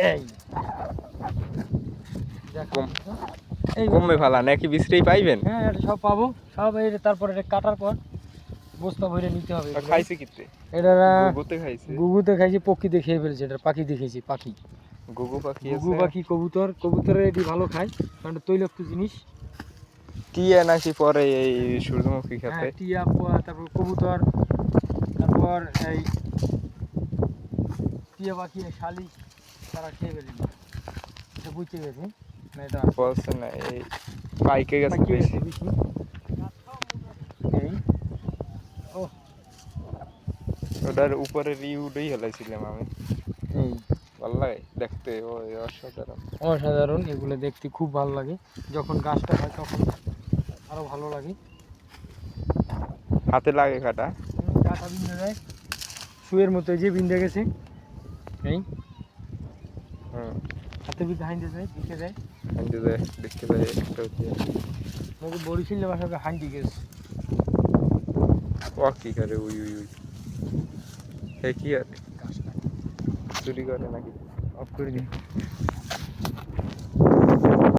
এই কম কমে ফেলা নাকি বিশ্রেই পাইবেন? হ্যাঁ এটা সব পাবো, সব এই তারপরে এটা কাটার পর বস্তা ভরে নিতে হবে। খাইছে কিতে? এটা গুগুতে খাইছে। গুগুতে খাইছে, পক্ষীতে খেয়ে ফেলছে, এটা পাখি দেখেছি, পাখি গুগু পাখি আছে, গুগু পাখি, কবুতর, কবুতরের এটি ভালো খায় কারণ তৈলাক্ত জিনিস। টিয়া নাকি পরে এই সূর্যমুখী হ্যাঁ খেতে? টিয়া, তারপর কবুতর, তারপর এই টিয়া পাখি, শালিক, তারা খেয়ে ফেলে। এটা বুঝতে গেছে না, এটা বলছে না এই পাইকে গেছে পাইকে বেশি। গেছে বেশি। এই ও ওটার উপরে উঠেই হেলাইছিলাম আমি। এই ভালো লাগে দেখতে, ওই অসাধারণ। অসাধারণ, এগুলো দেখতে খুব ভালো লাগে। যখন গাছটা হয় তখন আরো ভালো লাগে। হাতে লাগে কাটা। কাঁটা বিন্দে যায় শুয়ের মতো, যে বিন্দে গেছে এই হাতে বিন্দে হাইন্দে যায়, দিকে যায়। হাঁটতে যায় দেখতে যায় একটা হচ্ছে নাকি বরিশালের ভাষাকে হান্ডি গেছে। ও কি করে উই উই উই সে কি আর চুরি করে নাকি? অফ করে দিই।